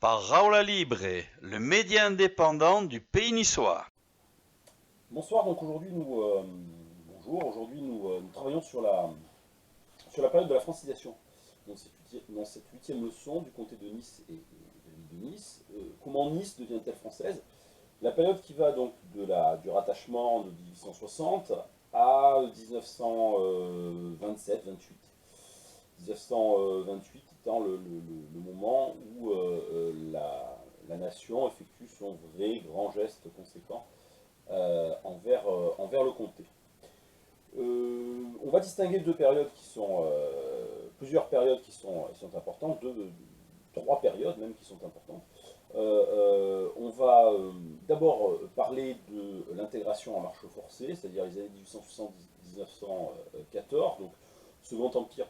par Raoula Libre, le média indépendant du Pays niçois. Bonsoir, donc aujourd'hui bonjour, aujourd'hui nous travaillons sur la période de la francisation. Donc dans cette huitième leçon du comté de Nice et de la ville de Nice, comment Nice devient-elle française? La période qui va donc du rattachement de 1860 à 1927-28. 1928 étant le moment où la nation effectue son vrai grand geste conséquent envers le comté. On va distinguer plusieurs périodes qui sont importantes, trois périodes même qui sont importantes. On va d'abord parler de l'intégration en marche forcée, c'est-à-dire les années 1870-1914, donc Second Empire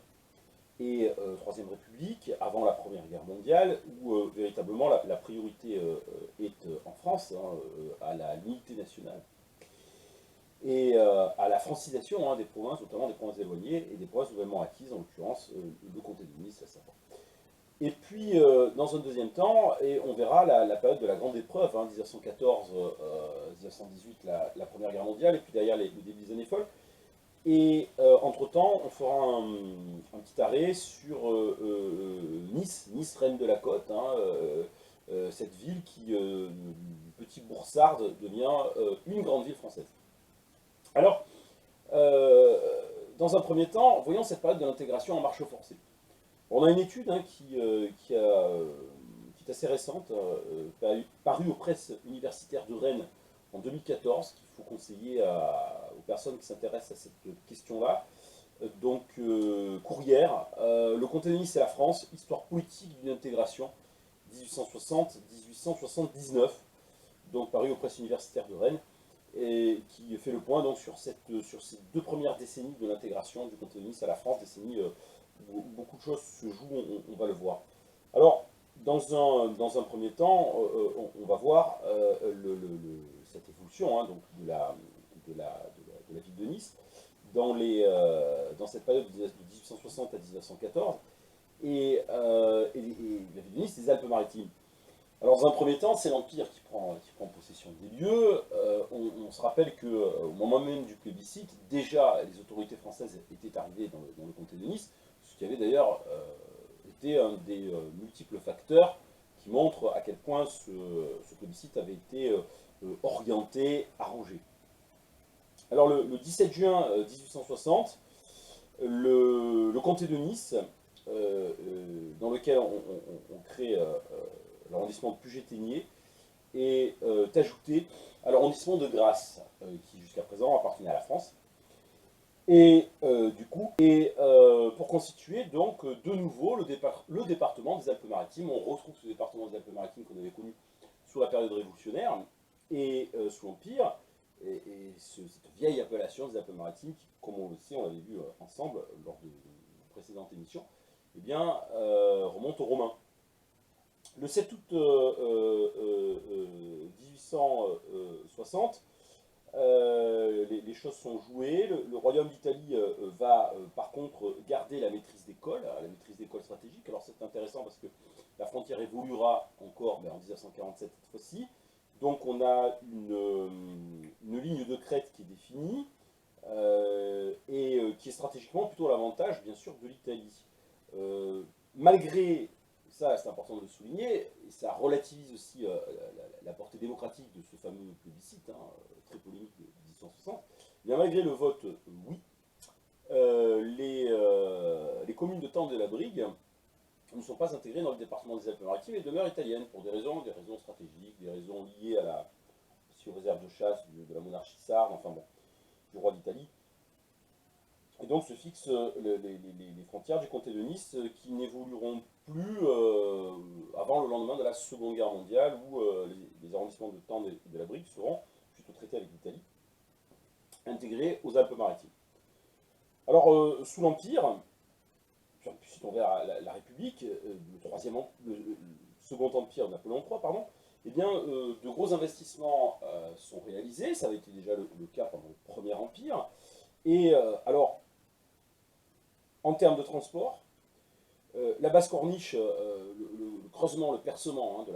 et Troisième République, avant la Première Guerre mondiale, où véritablement la priorité est en France, à l'unité nationale, et à la francisation des provinces, notamment des provinces éloignées, et des provinces nouvellement acquises, en l'occurrence le comté de Nice, la Savoie. Et puis, dans un deuxième temps, et on verra la période de la grande épreuve, 1914-1918, la Première Guerre mondiale, et puis derrière le début des années folles. Et entre-temps, on fera un petit arrêt sur Nice, reine de la côte, cette ville qui, petit Boursarde, devient une grande ville française. Alors, dans un premier temps, voyons cette période de l'intégration en marche forcée. On a une étude qui est assez récente, parue aux presses universitaires de Rennes en 2014, qu'il faut conseiller aux personnes qui s'intéressent à cette question-là. Donc, Courrières, le comté de Nice et la France, histoire politique d'une intégration, 1860-1879, donc paru aux presses universitaires de Rennes, et qui fait le point donc sur ces deux premières décennies de l'intégration du comté de Nice à la France, décennies où beaucoup de choses se jouent, on va le voir. Alors, dans un premier temps, on va voir cette évolution donc de la ville de Nice dans cette période de 1860 à 1914 et la ville de Nice des Alpes-Maritimes. Alors, dans un premier temps, c'est l'Empire qui prend possession des lieux. On se rappelle qu'au moment même du plébiscite, déjà les autorités françaises étaient arrivées dans le comté de Nice, ce qui avait d'ailleurs été un des multiples facteurs qui montrent à quel point ce plébiscite avait été orienté, arrangé. Alors, le 17 juin 1860, le comté de Nice, dans lequel on crée l'arrondissement de Puget-Théniers, est ajouté à l'arrondissement de Grasse, qui jusqu'à présent appartenait à la France. Et pour constituer donc de nouveau le département des Alpes-Maritimes. On retrouve ce département des Alpes-Maritimes qu'on avait connu sous la période révolutionnaire et sous l'Empire, et cette vieille appellation des Alpes-Maritimes qui, comme on le sait, on l'avait vu ensemble lors de précédentes émissions, eh bien, remonte aux Romains. Le 7 août 1860, les choses sont jouées. Le royaume d'Italie va par contre garder la maîtrise des cols stratégiques. Alors c'est intéressant parce que la frontière évoluera encore en 1947 cette fois-ci. Donc on a une ligne de crête qui est définie et qui est stratégiquement plutôt à l'avantage bien sûr de l'Italie. Malgré ça, c'est important de le souligner, et ça relativise aussi la portée démocratique de ce fameux plébiscite, très polémique de 1860. Bien, malgré le vote oui, les communes de Tende et la Brigue ne sont pas intégrées dans le département des Alpes-Maritimes et demeurent italiennes pour des raisons stratégiques, des raisons liées aux réserves de chasse de la monarchie sarde, du roi d'Italie. Et donc se fixent les frontières du comté de Nice qui n'évolueront plus avant le lendemain de la Seconde Guerre mondiale, où les arrondissements de Tende et de la Brigue seront, suite au traité avec l'Italie, intégrés aux Alpes-Maritimes. Alors, sous l'Empire, puis ensuite on verra la République, le Second Empire de Napoléon III, pardon, eh bien, de gros investissements sont réalisés. Ça avait été déjà le cas pendant le Premier Empire. Et alors, en termes de transport, La basse corniche, le creusement, le percement de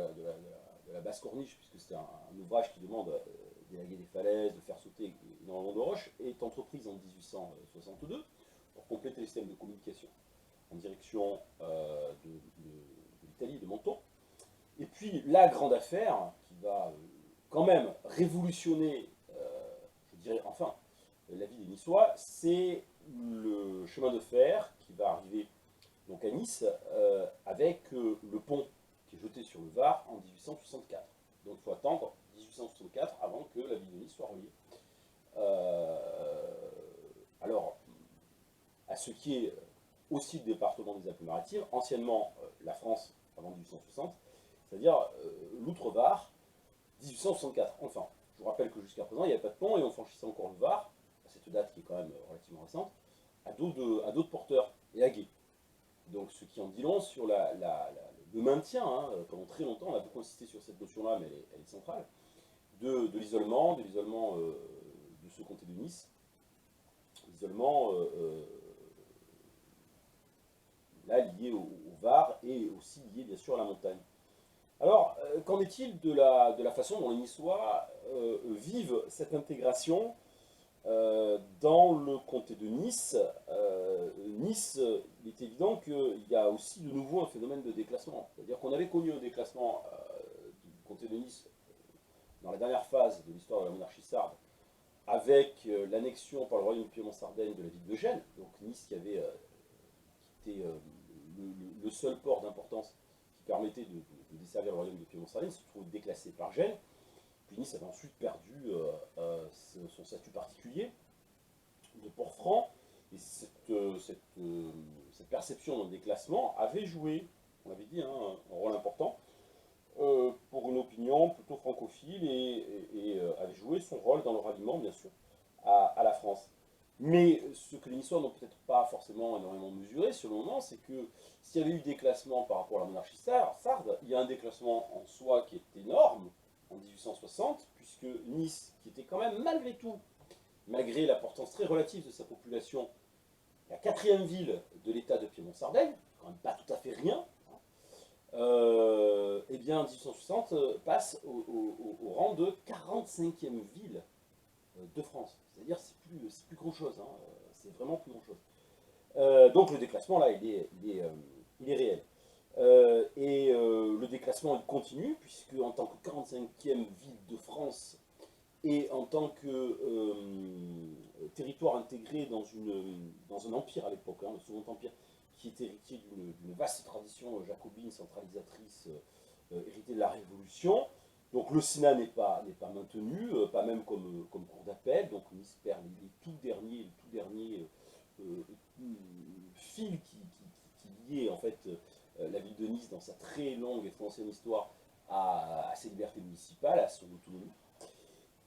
la basse corniche, puisque c'est un ouvrage qui demande d'élaguer des falaises, de faire sauter énormément de roches, est entreprise en 1862 pour compléter les systèmes de communication en direction de l'Italie, de Menton. Et puis la grande affaire qui va quand même révolutionner, je dirais enfin, la vie des Niçois, c'est le chemin de fer qui va arriver donc à Nice avec le pont qui est jeté sur le Var en 1864. Donc il faut attendre 1864 avant que la ville de Nice soit reliée. Alors, à ce qui est aussi le département des Alpes-Maritimes, anciennement la France avant 1860, c'est-à-dire l'Outre-Var, 1864. Enfin, je vous rappelle que jusqu'à présent, il n'y avait pas de pont et on franchissait encore le Var, à cette date qui est quand même relativement récente, à dos de porteurs et à gué. Donc, ce qui en dit long sur le maintien, hein, pendant très longtemps, on a beaucoup insisté sur cette notion-là, mais elle est centrale, de l'isolement, de ce comté de Nice, l'isolement là lié au Var et aussi lié bien sûr à la montagne. Alors, qu'en est-il de la façon dont les Niçois vivent cette intégration dans le comté de Nice? Nice, il est évident qu'il y a aussi de nouveau un phénomène de déclassement. C'est-à-dire qu'on avait connu un déclassement du comté de Nice dans la dernière phase de l'histoire de la monarchie sarde, avec l'annexion par le royaume de Piémont-Sardaigne de la ville de Gênes, donc Nice qui était le seul port d'importance qui permettait de desservir le royaume de Piémont-Sardaigne, se trouve déclassé par Gênes. Puis Nice avait ensuite perdu son statut particulier de port franc, et cette perception d'un déclassement avait joué, on l'avait dit, hein, un rôle important pour une opinion plutôt francophile et avait joué son rôle dans le ralliement, bien sûr, à la France. Mais ce que les Niçois n'ont peut-être pas forcément énormément mesuré sur le moment, c'est que s'il y avait eu déclassement par rapport à la monarchie sarde, il y a un déclassement en soi qui est énorme en 1860, puisque Nice, qui était quand même malgré tout, malgré l'importance très relative de sa population, la quatrième ville de l'état de Piémont-Sardaigne, quand même pas tout à fait rien, eh bien 1860 passe au rang de 45e ville de France. C'est-à-dire c'est plus grand chose, hein, c'est vraiment plus grand chose. Donc le déclassement là il est réel. Le déclassement il continue, puisque en tant que 45e ville de France et en tant que territoire intégré dans un empire à l'époque, hein, le Second Empire, qui était héritier d'une vaste tradition jacobine, centralisatrice, héritée de la Révolution. Donc le Sénat n'est pas maintenu, pas même comme cour d'appel, donc Nice perd les tout derniers fils qui liaient en fait la ville de Nice dans sa très longue et très ancienne histoire à ses libertés municipales, à son autonomie.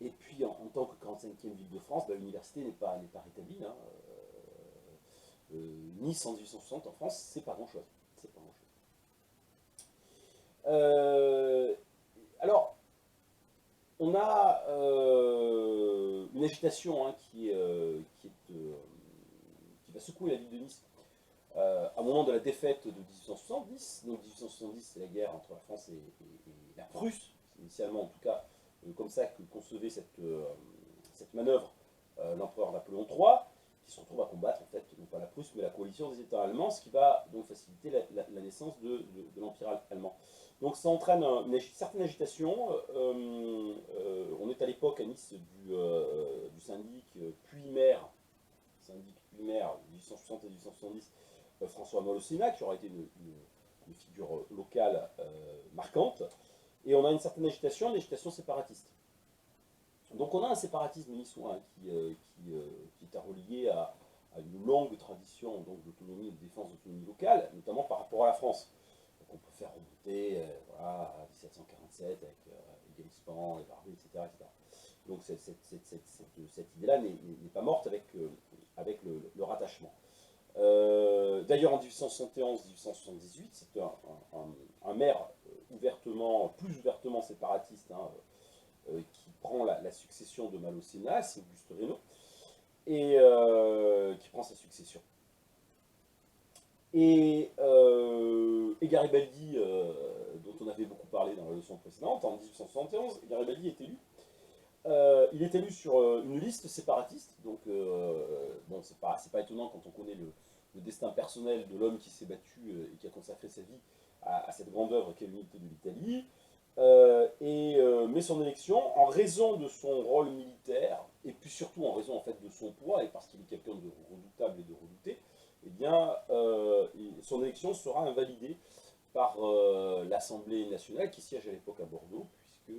Et puis en tant que 45e ville de France, l'université n'est pas rétablie. Hein. Nice en 1860 en France, c'est pas grand-chose. C'est pas grand-chose. Alors, on a une agitation hein, qui va secouer la ville de Nice à un moment de la défaite de 1870. Donc 1870, c'est la guerre entre la France et la Prusse, initialement en tout cas, comme ça que concevait cette manœuvre l'empereur Napoléon III, qui se retrouve à combattre en fait, non pas la Prusse, mais la coalition des États allemands, ce qui va donc faciliter la naissance de l'empire allemand. Donc ça entraîne une certaine agitation. On est à l'époque à Nice du syndic puis-maire, 1860 et 1870, François Molosina, qui aura été une figure locale marquante. Et on a une certaine agitation, une agitation séparatiste. Donc on a un séparatisme niçois hein, qui est relié à une longue tradition d'autonomie et de défense d'autonomie locale, notamment par rapport à la France. Donc on peut faire remonter voilà, à 1747 avec Égalispan, les Barbus, etc., etc. Donc cette idée-là n'est pas morte avec le rattachement. D'ailleurs en 1871-1878, c'est un maire plus ouvertement séparatiste hein, qui prend la succession de Malocena, c'est Auguste Reynaud, et qui prend sa succession. Et Garibaldi, dont on avait beaucoup parlé dans la leçon précédente, en 1871, Garibaldi est élu. Il est élu sur une liste séparatiste, donc bon, c'est pas étonnant quand on connaît le destin personnel de l'homme qui s'est battu et qui a consacré sa vie à cette grande œuvre qu'est l'unité de l'Italie. Mais son élection, en raison de son rôle militaire, et puis surtout en raison en fait de son poids, et parce qu'il est quelqu'un de redoutable et de redouté, eh bien, son élection sera invalidée par l'Assemblée nationale qui siège à l'époque à Bordeaux, puisque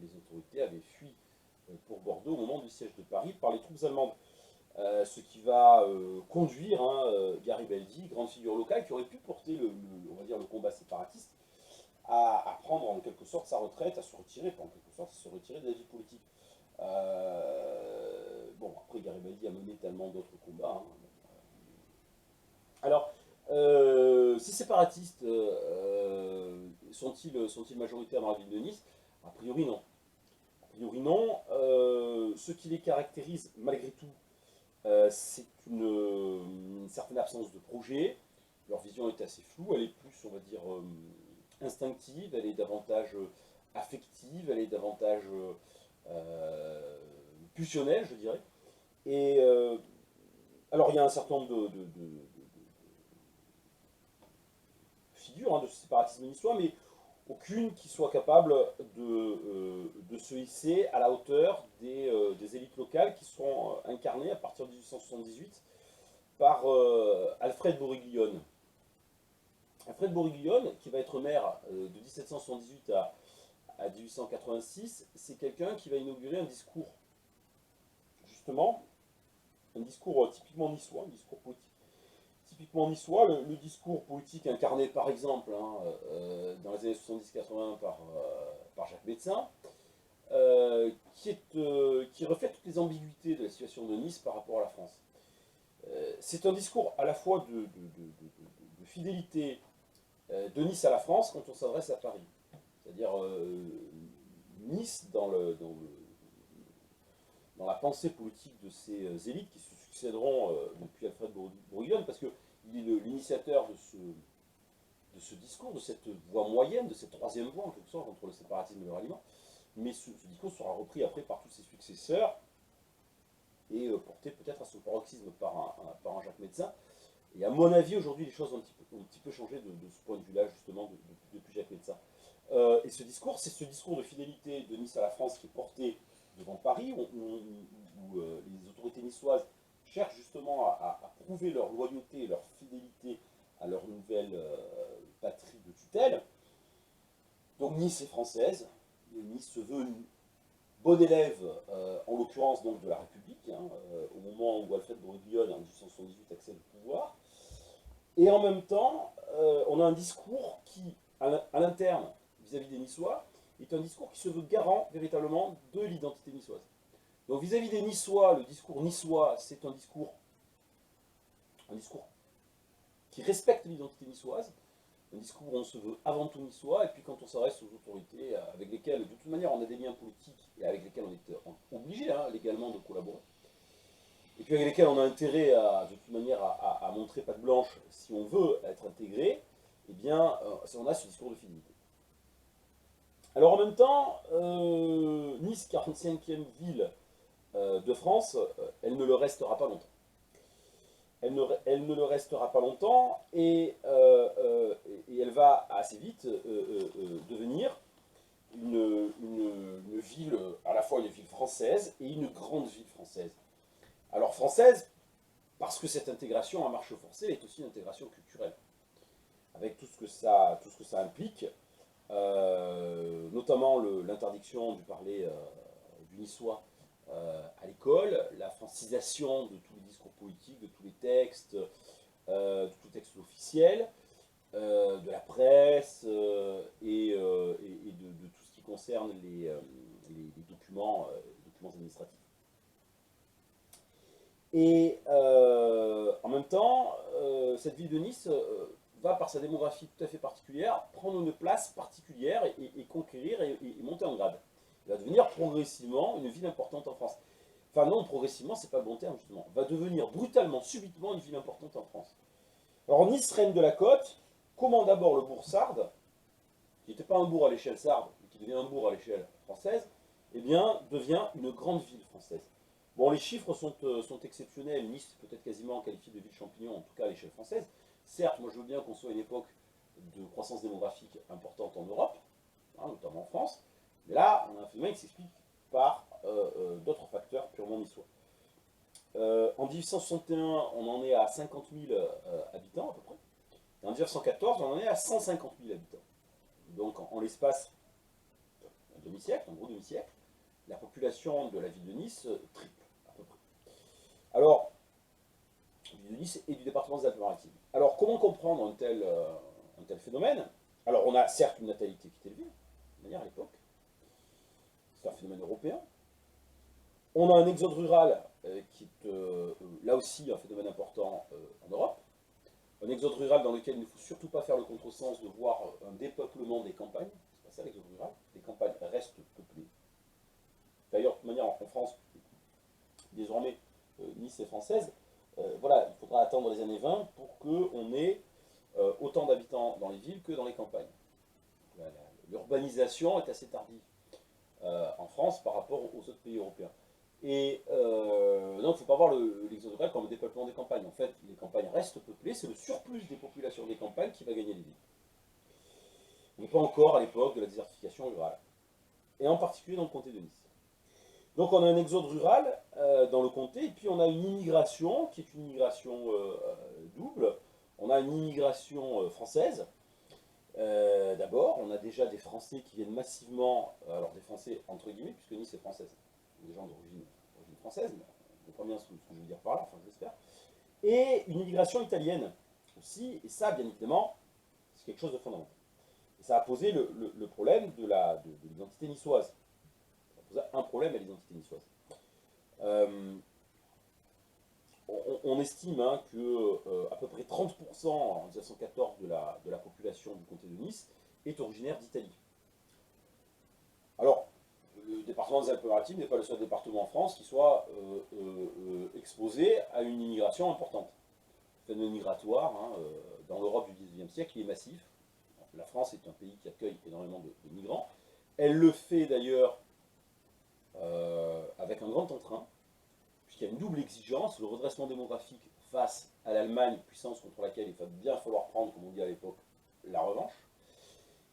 les autorités avaient fui pour Bordeaux au moment du siège de Paris par les troupes allemandes. Ce qui va conduire Garibaldi, grande figure locale, qui aurait pu porter on va dire, le combat séparatiste, à prendre en quelque sorte sa retraite, à se retirer, pas en quelque sorte, à se retirer de la vie politique. Bon, après Garibaldi a mené tellement d'autres combats. Hein. Alors, ces séparatistes sont-ils majoritaires dans la ville de Nice? A priori non. A priori non. Ce qui les caractérise malgré tout, c'est une certaine absence de projet. Leur vision est assez floue, elle est plus, on va dire, instinctive, elle est davantage affective, elle est davantage pulsionnelle, je dirais. Et alors il y a un certain nombre de figures de ce séparatisme niçois, mais aucune qui soit capable de se hisser à la hauteur des élites locales qui seront incarnées à partir de 1878 par Alfred Boriglione. Alfred Boriglione, qui va être maire de 1778 à 1886, c'est quelqu'un qui va inaugurer un discours, justement, un discours typiquement niçois, un discours politique typiquement niçois, le discours politique incarné par exemple dans les années 70-80 par Jacques Médecin, qui reflète toutes les ambiguïtés de la situation de Nice par rapport à la France. C'est un discours à la fois de fidélité de Nice à la France quand on s'adresse à Paris. C'est-à-dire Nice, dans la pensée politique de ces élites qui se succéderont depuis Alfred Boriglione, parce qu'il est l'initiateur de ce discours, de cette voie moyenne, de cette troisième voie en quelque sorte entre le séparatisme et le ralliement. Mais ce discours sera repris après par tous ses successeurs et porté peut-être à son paroxysme par un Jacques Médecin. Et à mon avis, aujourd'hui, les choses ont un petit peu changé de ce point de vue-là, justement, depuis Jacques Médecin. Et ce discours, c'est ce discours de fidélité de Nice à la France qui est porté devant Paris, où les autorités niçoises cherchent justement à prouver leur loyauté et leur fidélité à leur nouvelle patrie de tutelle. Donc Nice est française, Nice se veut une bonne élève, en l'occurrence donc de la République, au moment où Alfred Boriglione en 1878 accède au pouvoir. Et en même temps, on a un discours qui, à l'interne, vis-à-vis des Niçois, est un discours qui se veut garant véritablement de l'identité niçoise. Donc vis-à-vis des Niçois, le discours niçois, c'est un discours qui respecte l'identité niçoise, un discours où on se veut avant tout niçois, et puis quand on s'adresse aux autorités avec lesquelles, de toute manière, on a des liens politiques et avec lesquelles on est obligé légalement de collaborer, et puis avec lesquelles on a intérêt, de toute manière, à montrer patte blanche si on veut être intégré, eh bien, on a ce discours de fidélité. Alors en même temps, Nice, 45e ville de France, elle ne le restera pas longtemps. Elle ne le restera pas longtemps et elle va assez vite devenir une ville, à la fois une ville française et une grande ville française. Alors française, parce que cette intégration à marche forcée est aussi une intégration culturelle, avec tout ce que ça implique, notamment l'interdiction du parler du niçois à l'école, la francisation de tous les discours politiques, de tous les textes, de tous les textes officiels, de la presse et de tout ce qui concerne les documents administratifs. Et en même temps, cette ville de Nice va, par sa démographie tout à fait particulière, prendre une place particulière et conquérir et monter en grade. Elle va devenir progressivement une ville importante en France. Enfin non, progressivement, c'est pas le bon terme justement. Va devenir brutalement, subitement une ville importante en France. Alors Nice, reine de la côte, comment d'abord le bourg sarde, qui n'était pas un bourg à l'échelle sarde, mais qui devient un bourg à l'échelle française, eh bien, devient une grande ville française. Bon, les chiffres sont exceptionnels. Nice est peut-être quasiment qualifié de ville champignon, en tout cas à l'échelle française. Certes, moi je veux bien qu'on soit à une époque de croissance démographique importante en Europe, hein, notamment en France, mais là, on a un phénomène qui s'explique par d'autres facteurs purement niçois. En 1861, on en est à 50 000 habitants à peu près. Et en 1914, on en est à 150 000 habitants. Donc en l'espace d'un demi-siècle, un gros demi-siècle, la population de la ville de Nice triple à peu près. Alors, la ville de Nice et du département des Alpes-Maritimes. Alors comment comprendre un tel phénomène? Alors on a certes une natalité qui est élevée, de manière à l'époque, c'est un phénomène européen. On a un exode rural qui est là aussi un phénomène important en Europe. Un exode rural dans lequel il ne faut surtout pas faire le contresens de voir un dépeuplement des campagnes. C'est pas ça l'exode rural. Les campagnes restent peuplées. D'ailleurs, de toute manière, en France, désormais, Nice est française. Voilà, il faudra attendre les années 20 pour qu'on ait autant d'habitants dans les villes que dans les campagnes. L'urbanisation est assez tardive en France par rapport aux autres pays européens. Et donc, il ne faut pas voir l'exode rural comme le dépeuplement des campagnes. En fait, les campagnes restent peuplées, c'est le surplus des populations des campagnes qui va gagner les villes. On n'est pas encore à l'époque de la désertification rurale. Et en particulier dans le comté de Nice. Donc on a un exode rural dans le comté, et puis on a une immigration qui est une immigration double. On a une immigration française. D'abord, on a déjà des Français qui viennent massivement, alors des Français entre guillemets, puisque Nice est française, des gens d'origine française, mais on comprend bien ce que je veux dire par là, enfin j'espère. Et une immigration italienne aussi, et ça, bien évidemment, c'est quelque chose de fondamental. Et ça a posé le problème de l'identité niçoise. Ça a posé un problème à l'identité niçoise. On estime hein, que à peu près 30% en 1914 de la population du comté de Nice est originaire d'Italie. Alors, le département des Alpes-Maritimes n'est pas le seul département en France qui soit exposé à une immigration importante. Le phénomène migratoire, hein, dans l'Europe du XIXe siècle, il est massif. La France est un pays qui accueille énormément de migrants. Elle le fait d'ailleurs avec un grand entrain, puisqu'il y a une double exigence, le redressement démographique face à l'Allemagne, puissance contre laquelle il va bien falloir prendre, comme on dit à l'époque, la revanche.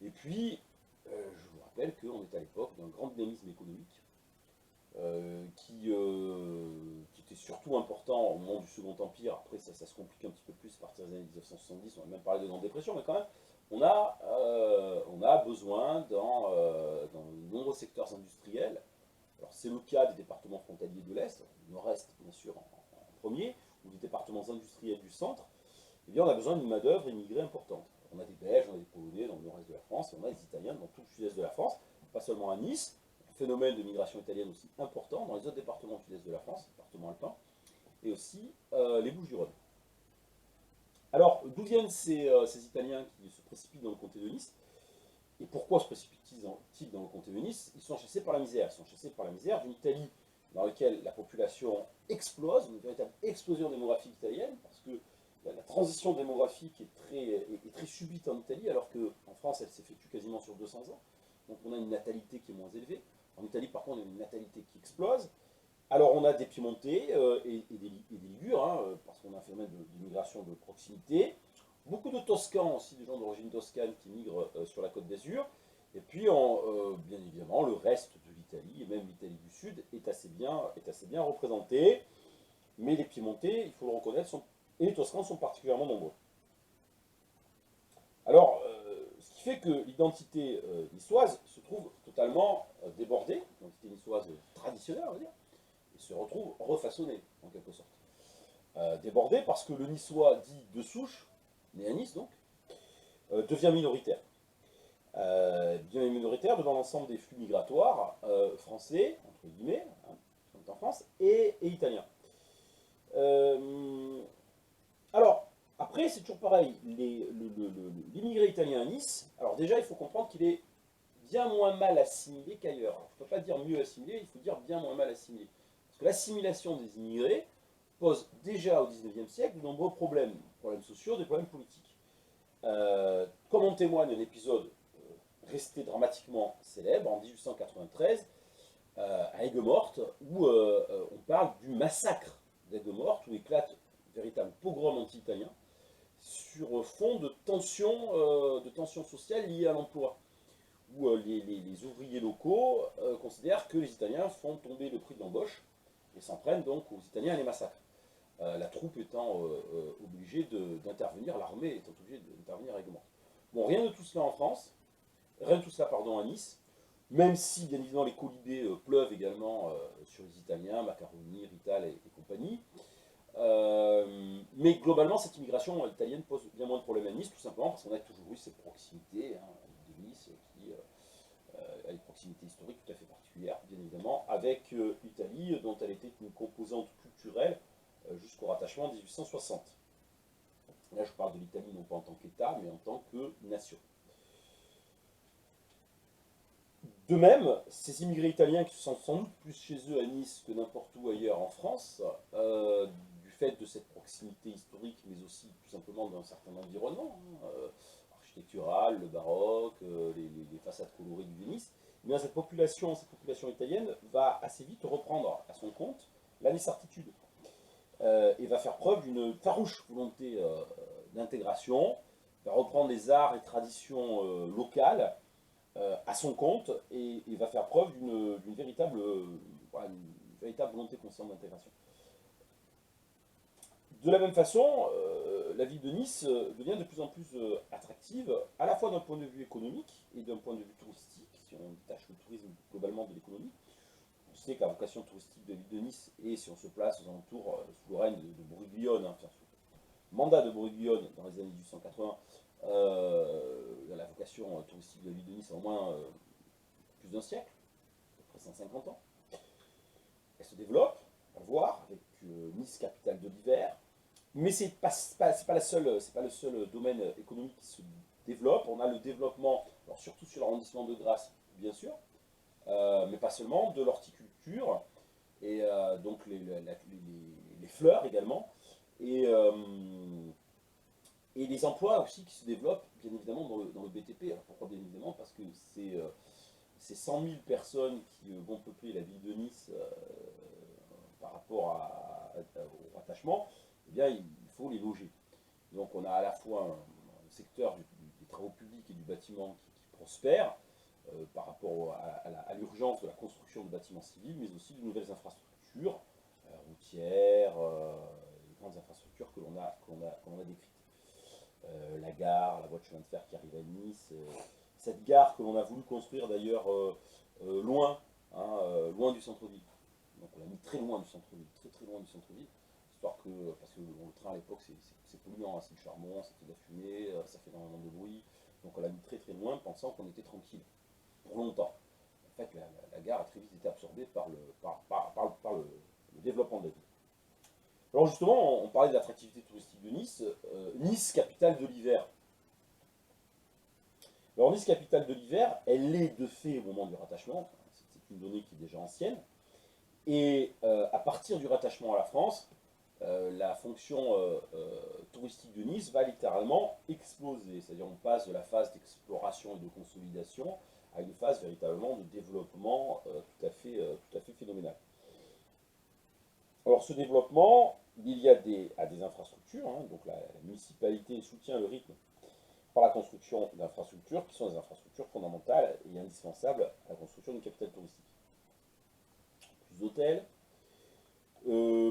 Et puis, je vous rappelle qu'on est à l'époque d'un grand dynamisme économique qui était surtout important au moment du Second Empire. Après, ça se complique un petit peu plus à partir des années 1970, on va même parler de Grande Dépression, mais quand même, on a besoin dans de nombreux secteurs industriels. Alors c'est le cas des départements frontaliers de l'Est, du Nord-Est bien sûr en premier, ou des départements industriels du centre. Eh bien on a besoin d'une main-d'œuvre immigrée importante. On a des Belges, on a des Polonais dans le nord-est de la France, et on a des Italiens dans tout le sud-est de la France, pas seulement à Nice, un phénomène de migration italienne aussi important dans les autres départements du sud-est de la France, départements alpins, et aussi les Bouches-du-Rhône. Alors, d'où viennent ces Italiens qui se précipitent dans le comté de Nice? Et pourquoi se précipitent-ils dans le comté de Nice? Ils sont chassés par la misère. Ils sont chassés par la misère d'une Italie dans laquelle la population explose, une véritable explosion démographique italienne, parce que la transition démographique est très subite en Italie, alors qu'en France, elle s'effectue quasiment sur 200 ans. Donc on a une natalité qui est moins élevée. En Italie, par contre, on a une natalité qui explose. Alors on a des Piémontais et des Ligures, hein, parce qu'on a un phénomène d'immigration de proximité. Beaucoup de Toscans aussi, des gens d'origine toscane qui migrent sur la côte d'Azur. Et puis, bien évidemment, le reste de l'Italie, et même l'Italie du Sud, est assez bien représenté. Mais les Piémontais, il faut le reconnaître, et les Toscans sont particulièrement nombreux. Alors, ce qui fait que l'identité niçoise se trouve totalement débordée, l'identité niçoise traditionnelle, on va dire, et se retrouve refaçonnée, en quelque sorte. Débordée parce que le niçois dit de souche, né à Nice donc, devient minoritaire. Devient minoritaire devant l'ensemble des flux migratoires français, entre guillemets, hein, en France, et italiens. Alors, après, c'est toujours pareil, l'immigré italien à Nice, alors déjà, il faut comprendre qu'il est bien moins mal assimilé qu'ailleurs. Je ne peux pas dire mieux assimilé, il faut dire bien moins mal assimilé. Parce que l'assimilation des immigrés, pose déjà au XIXe siècle de nombreux problèmes, des problèmes sociaux, des problèmes politiques. Comme en témoigne un épisode resté dramatiquement célèbre en 1893, à Aigues-Mortes, où on parle du massacre d'Aigues-Mortes, où éclate un véritable pogrom anti-italien, sur fond de tensions sociales liées à l'emploi, où les ouvriers locaux considèrent que les Italiens font tomber le prix de l'embauche et s'en prennent donc aux Italiens et les massacrent. La troupe étant obligée d'intervenir, l'armée étant obligée d'intervenir à Aigues-Mortes. Bon, rien de tout cela en France, rien de tout cela, pardon, à Nice, même si, bien évidemment, les colibés pleuvent également sur les Italiens, Macaroni, Rital et compagnie. Mais globalement, cette immigration italienne pose bien moins de problèmes à Nice, tout simplement parce qu'on a toujours eu cette proximité de Nice qui a une proximité historique tout à fait particulière, bien évidemment, avec l'Italie, dont elle était une composante culturelle jusqu'au rattachement en 1860. Là, je parle de l'Italie non pas en tant qu'État, mais en tant que nation. De même, ces immigrés italiens qui se sentent sans doute plus chez eux à Nice que n'importe où ailleurs en France, du fait de cette proximité historique, mais aussi tout simplement d'un certain environnement architectural, le baroque, les façades colorées du Venise, eh bien, cette population italienne va assez vite reprendre à son compte la certitude et va faire preuve d'une farouche volonté d'intégration, va reprendre les arts et traditions locales à son compte et va faire preuve d'une véritable, voilà, une véritable volonté consciente d'intégration. De la même façon, la ville de Nice devient de plus en plus attractive, à la fois d'un point de vue économique et d'un point de vue touristique, si on détache le tourisme globalement de l'économie. On sait que la vocation touristique de la ville de Nice est, si on se place aux alentours sous le règne de Bruglione, hein, mandat de Bruglione dans les années 1880, la vocation touristique de la ville de Nice a au moins plus d'un siècle, à peu près 150 ans. Elle se développe, on va le voir, avec Nice, capitale de l'hiver. Mais ce n'est pas le seul domaine économique qui se développe. On a le développement, alors surtout sur l'arrondissement de Grasse, bien sûr, mais pas seulement, de l'horticulture, et donc les fleurs également, et, et les emplois aussi qui se développent, bien évidemment, dans le BTP. Alors pourquoi bien évidemment? Parce que ces 100 000 personnes qui vont peupler la ville de Nice par rapport au rattachement, eh bien, il faut les loger. Donc on a à la fois un secteur des travaux publics et du bâtiment qui prospère par rapport à l'urgence de la construction de bâtiments civils, mais aussi de nouvelles infrastructures routières, les grandes infrastructures que l'on a décrites. La gare, la voie de chemin de fer qui arrive à Nice, cette gare que l'on a voulu construire d'ailleurs loin, loin du centre-ville. Donc on l'a mis très loin du centre-ville, très très loin du centre-ville, parce que le train à l'époque c'est polluant, hein, c'est du charbon, ça fait de la fumée, ça fait énormément de bruit. Donc on l'a mis très très loin, pensant qu'on était tranquille, pour longtemps. En fait, la gare a très vite été absorbée par le développement de la ville. Alors justement, on parlait de l'attractivité touristique de Nice. Nice, capitale de l'hiver. Alors Nice, capitale de l'hiver, elle est de fait au moment du rattachement. C'est une donnée qui est déjà ancienne. Et à partir du rattachement à la France, la fonction touristique de Nice va littéralement exploser. C'est-à-dire on passe de la phase d'exploration et de consolidation à une phase véritablement de développement tout à fait phénoménal. Alors ce développement, il y a des infrastructures, hein, donc la municipalité soutient le rythme par la construction d'infrastructures qui sont des infrastructures fondamentales et indispensables à la construction d'une capitale touristique. Plus d'hôtels,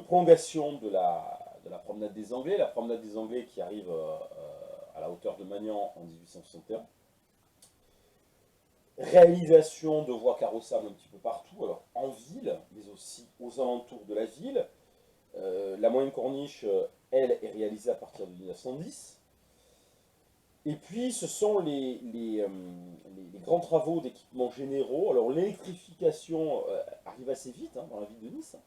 prolongation de la promenade des Anglais, la promenade des Anglais qui arrive à la hauteur de Magnan en 1861. Réalisation de voies carrossables un petit peu partout, alors en ville, mais aussi aux alentours de la ville. La moyenne corniche, elle, est réalisée à partir de 1910. Et puis, ce sont les grands travaux d'équipements généraux. Alors, l'électrification arrive assez vite dans la ville de Nice.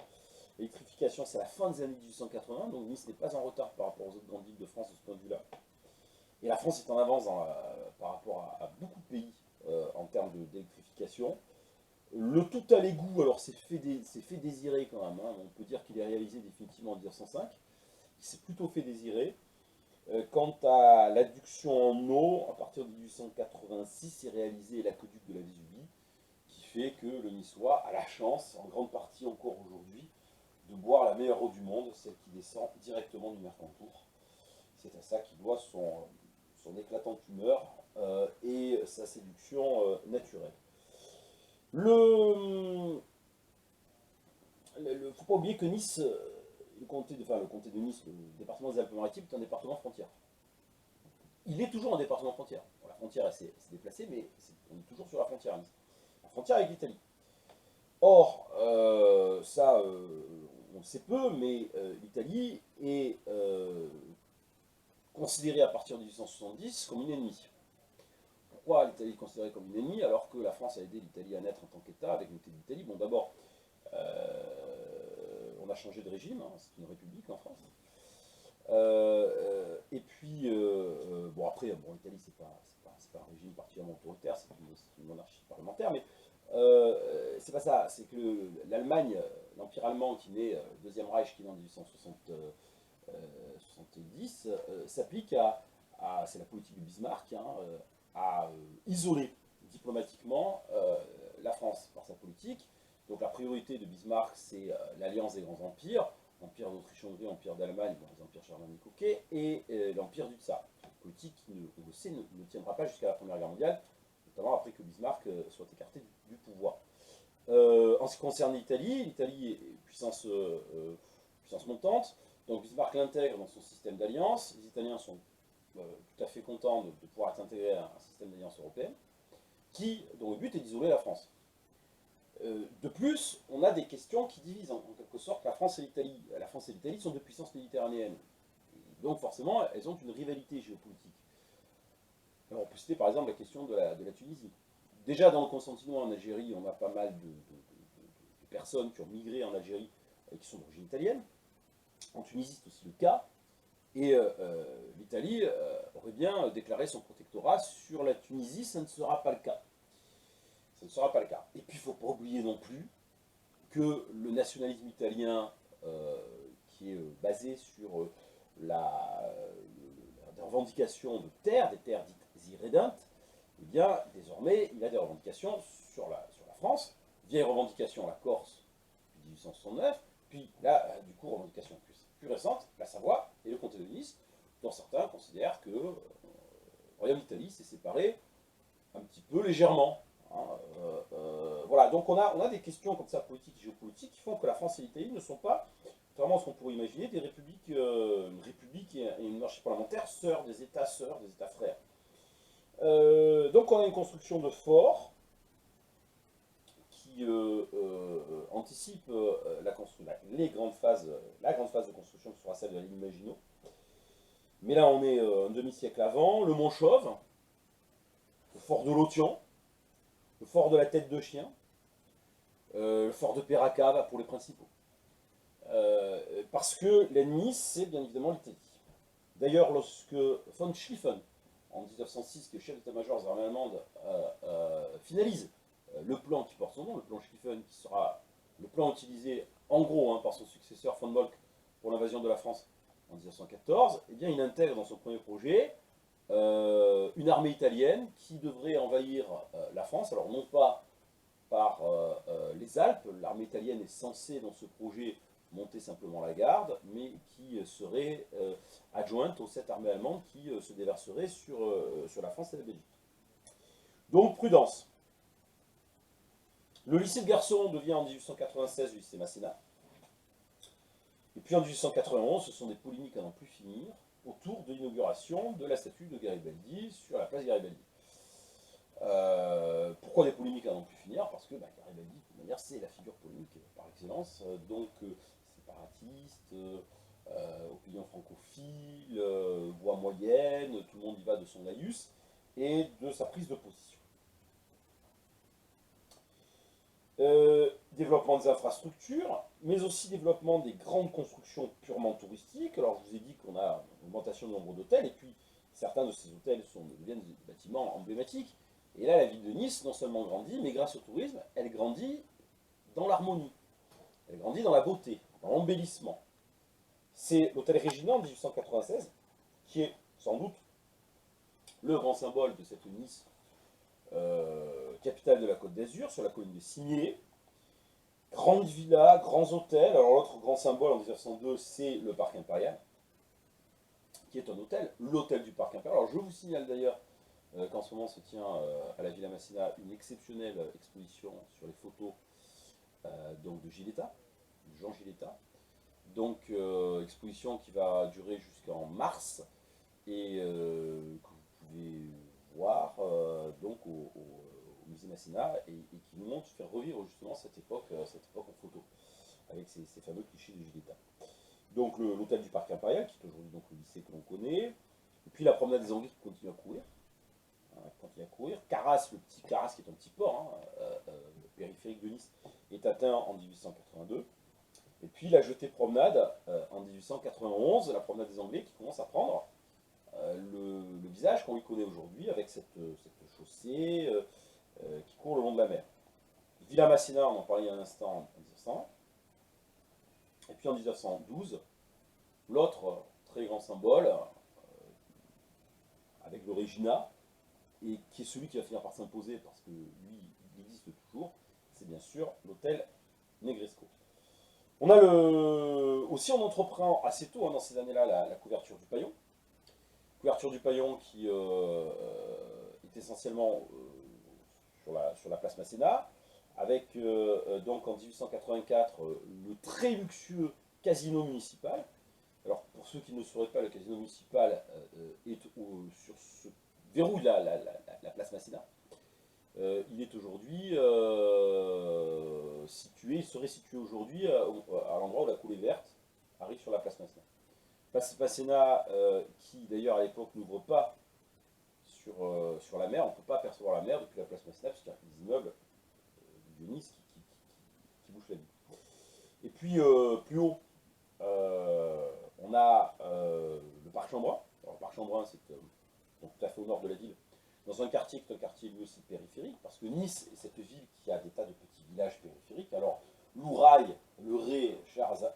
L'électrification, c'est à la fin des années 1880, donc Nice n'est pas en retard par rapport aux autres grandes villes de France de ce point de vue-là. Et la France est en avance par rapport à beaucoup de pays en termes d'électrification. Le tout à l'égout, alors c'est fait désirer quand même, hein. On peut dire qu'il est réalisé définitivement en 1905, il s'est plutôt fait désirer. Quant à l'adduction en eau, à partir de 1886, c'est réalisé l'aqueduc de la Vésubie, qui fait que le Niçois a la chance, en grande partie encore aujourd'hui, de boire la meilleure eau du monde, celle qui descend directement du Mercantour. C'est à ça qu'il doit son éclatante humeur et sa séduction naturelle. Il ne faut pas oublier que Nice, le comté de Nice, le département des Alpes-Maritimes, est un département frontière. Il est toujours un département frontière. Bon, la frontière s'est déplacée, mais on est toujours sur la frontière à Nice. La frontière avec l'Italie. Or, on le sait peu, mais l'Italie est considérée à partir de 1870 comme une ennemie. Pourquoi l'Italie est considérée comme une ennemie alors que la France a aidé l'Italie à naître en tant qu'État avec l'unité d'Italie? Bon, d'abord, on a changé de régime, hein, c'est une république en France. Et puis, bon après, bon, l'Italie c'est pas un régime particulièrement autoritaire, c'est une monarchie parlementaire, mais c'est pas ça, c'est que l'Allemagne, l'Empire allemand qui naît, le Deuxième Reich qui naît en 1870, s'applique c'est la politique de Bismarck, hein, à isoler diplomatiquement la France par sa politique. Donc la priorité de Bismarck, c'est l'alliance des grands empires, l'empire d'Autriche-Hongrie, l'empire d'Allemagne, bon, les empires germaniques, et l'empire du tsar. Politique qui, on le sait, ne tiendra pas jusqu'à la Première Guerre mondiale, notamment après que Bismarck soit écarté du pouvoir. En ce qui concerne l'Italie, l'Italie est puissance montante, donc Bismarck l'intègre dans son système d'alliance. Les Italiens sont tout à fait contents de pouvoir être intégrés à un système d'alliance européenne, dont le but est d'isoler la France. De plus, on a des questions qui divisent en quelque sorte la France et l'Italie. La France et l'Italie sont deux puissances méditerranéennes. Et donc forcément, elles ont une rivalité géopolitique. Alors, on peut citer par exemple la question de la Tunisie. Déjà dans le Constantinois en Algérie, on a pas mal de personnes qui ont migré en Algérie et qui sont d'origine italienne. En Tunisie, c'est aussi le cas. Et l'Italie aurait bien déclaré son protectorat sur la Tunisie, ça ne sera pas le cas. Ça ne sera pas le cas. Et puis il ne faut pas oublier non plus que le nationalisme italien, qui est basé sur la revendication de terres, des terres dites irrédentes, eh bien désormais il a des revendications sur la France, vieille revendication la Corse depuis 1869, puis là du coup revendication plus récente, la Savoie et le comté de Nice, dont certains considèrent que le Royaume d'Italie s'est séparé un petit peu légèrement. Hein, voilà, donc on a des questions comme ça, politiques et géopolitiques, qui font que la France et l'Italie ne sont pas, contrairement à ce qu'on pourrait imaginer, des républiques, une république et une monarchie parlementaire sœurs, des États frères. Donc on a une construction de forts qui anticipe la grande phase de construction qui sera celle de la ligne Maginot. Mais là on est un demi-siècle avant, le Mont Chauve, le fort de Lotian, le fort de la Tête de Chien, le fort de Peracave pour les principaux. Parce que l'ennemi, c'est bien évidemment l'Italie. D'ailleurs, lorsque von Schlieffen, en 1906, qui est chef d'état-major des armées allemandes, finalise le plan qui porte son nom, le plan Schlieffen, qui sera le plan utilisé en gros par son successeur von Moltke pour l'invasion de la France en 1914, eh bien, il intègre dans son premier projet une armée italienne qui devrait envahir la France, alors non pas par les Alpes, l'armée italienne est censée dans ce projet monter simplement la garde, mais qui serait adjointe aux 7 armées allemandes qui se déverseraient sur la France et la Belgique. Donc prudence. Le lycée de garçons devient en 1896 le lycée Masséna. Et puis en 1891, ce sont des polémiques à n'en plus finir autour de l'inauguration de la statue de Garibaldi sur la place Garibaldi. Pourquoi des polémiques à n'en plus finir? Parce que Garibaldi, de toute manière, c'est la figure polémique par excellence, donc séparatiste, opinion francophile, voix moyenne, tout le monde y va de son laïus et de sa prise de position. Développement des infrastructures, mais aussi développement des grandes constructions purement touristiques. Alors je vous ai dit qu'on a une augmentation du nombre d'hôtels, et puis certains de ces hôtels deviennent des bâtiments emblématiques. Et là, la ville de Nice, non seulement grandit, mais grâce au tourisme, elle grandit dans l'harmonie, elle grandit dans la beauté, dans l'embellissement. C'est l'hôtel Régina en 1896, qui est sans doute le grand symbole de cette Nice, capitale de la Côte d'Azur, sur la colline des Cimiers. Grande villa, grands hôtels. Alors l'autre grand symbole en 1902, c'est le Parc Impérial, qui est un hôtel, l'hôtel du Parc Impérial. Alors je vous signale d'ailleurs qu'en ce moment se tient à la Villa Massena une exceptionnelle exposition sur les photos donc de Giletta, de Jean Giletta. Donc exposition qui va durer jusqu'en mars et que vous pouvez voir donc au musée Masséna et qui nous montre faire revivre justement cette époque en photo avec ces fameux clichés de Giletta. Donc l'hôtel du Parc Impérial qui est aujourd'hui donc le lycée que l'on connaît, et puis la promenade des Anglais qui continue à courir. Carras, le petit Carras qui est un petit port, périphérique de Nice, est atteint en 1882. Et puis la jetée promenade en 1891, la promenade des Anglais qui commence à prendre le visage qu'on lui connaît aujourd'hui avec cette chaussée qui court le long de la mer. Villa Massena, on en parlait il y a un instant, en 1900. Et puis en 1912, l'autre très grand symbole, avec le Regina, et qui est celui qui va finir par s'imposer parce que lui, il existe toujours, c'est bien sûr l'hôtel Negresco. On a aussi on entreprend assez tôt dans ces années-là la couverture du paillon. Couverture du paillon qui est essentiellement sur la place Masséna, avec donc en 1884 le très luxueux casino municipal. Alors pour ceux qui ne sauraient pas, le casino municipal est sur ce verrouille la place Masséna. Il est aujourd'hui il serait situé aujourd'hui à l'endroit où la coulée verte arrive sur la place Masséna. Place Masséna qui d'ailleurs à l'époque n'ouvre pas sur la mer, on ne peut pas apercevoir la mer depuis la place Masséna puisqu'il y a des immeubles de Nice qui bouchent la ville. Et puis plus haut, on a le parc Chambrun. Alors, le parc Chambrun, c'est donc tout à fait au nord de la ville, dans un quartier qui est un quartier lui aussi périphérique, parce que Nice est cette ville qui a des tas de petits villages périphériques. Alors, Lourail, le Ré,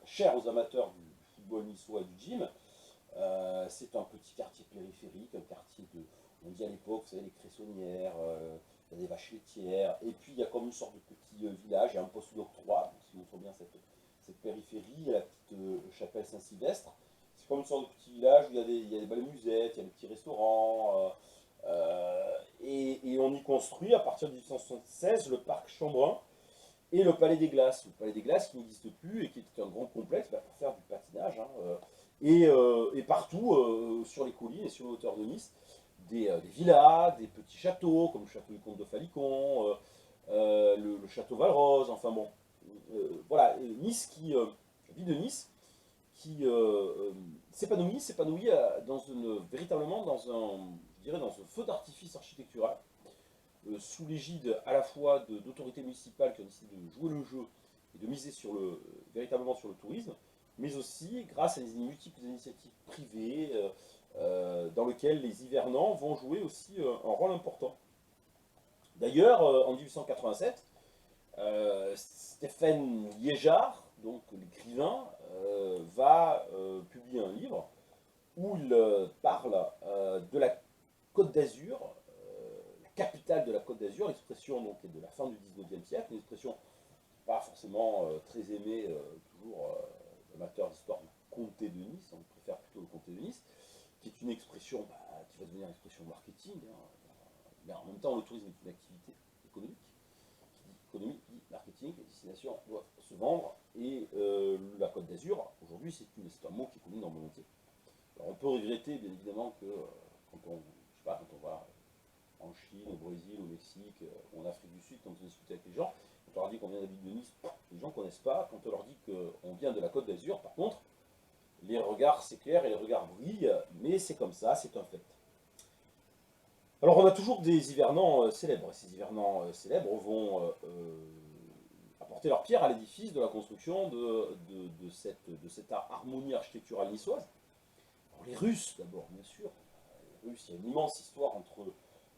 cher aux amateurs du football niçois et du gym, c'est un petit quartier périphérique, un quartier on dit à l'époque, vous savez, les cressonnières, il y a des vaches laitières, et puis il y a comme une sorte de petit village, il y a un poste d'octroi, qui montre bien cette périphérie, il y a la petite chapelle Saint-Sylvestre. C'est comme une sorte de petit village où il y a des belles musettes, il y a des petits restaurants, et on y construit à partir de 1876 le parc Chambrun et le Palais des Glaces. Le Palais des Glaces qui n'existe plus et qui était un grand complexe pour faire du patinage. Et partout sur les collines et sur les hauteurs de Nice, des villas, des petits châteaux comme le château du comte de Falicon, le château Valrose, enfin bon. Voilà, Nice la ville de Nice qui s'épanouit véritablement dans un feu d'artifice architectural, sous l'égide à la fois d'autorités municipales qui ont décidé de jouer le jeu et de miser véritablement sur le tourisme, mais aussi grâce à des multiples initiatives privées dans lesquelles les hivernants vont jouer aussi un rôle important. D'ailleurs, en 1887, Stéphane Liégeard, donc l'écrivain, va publier un livre où il parle de la Côte d'Azur, la capitale de la Côte d'Azur, l'expression donc est de la fin du 19e siècle, une expression pas forcément très aimée, toujours amateur d'histoire du comté de Nice, on préfère plutôt le comté de Nice, qui est une expression qui va devenir une expression marketing, mais en même temps le tourisme est une activité économique. Économie dit marketing, les destinations doivent se vendre, et la Côte d'Azur, aujourd'hui, c'est un mot qui est connu dans le monde entier. Alors on peut regretter, bien évidemment, que quand on va en Chine, au Brésil, au Mexique, ou en Afrique du Sud, quand on discute avec les gens, quand on leur dit qu'on vient de la ville de Nice, les gens ne connaissent pas. Quand on leur dit qu'on vient de la Côte d'Azur, par contre, les regards s'éclairent et les regards brillent, mais c'est comme ça, c'est un fait. Alors on a toujours des hivernants célèbres, et ces hivernants célèbres vont apporter leur pierre à l'édifice de la construction de cette harmonie architecturale niçoise. Alors les Russes d'abord, bien sûr. Les Russes, il y a une immense histoire entre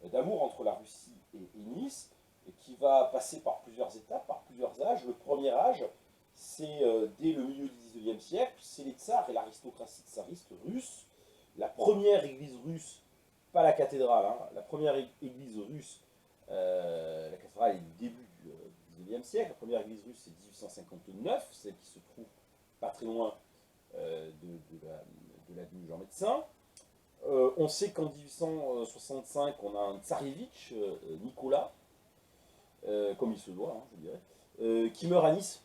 d'amour entre la Russie et Nice, et qui va passer par plusieurs étapes, par plusieurs âges. Le premier âge, c'est dès le milieu du XIXe siècle, c'est les tsars et l'aristocratie tsariste russe. La première église russe, pas la cathédrale, hein, la première église russe, la cathédrale est du début du XIXe siècle, la première église russe c'est 1859, celle qui se trouve pas très loin de l'avenue Jean Médecin. On sait qu'en 1865, on a un tsarevitch, Nicolas, comme il se doit, hein, je dirais, qui meurt à Nice,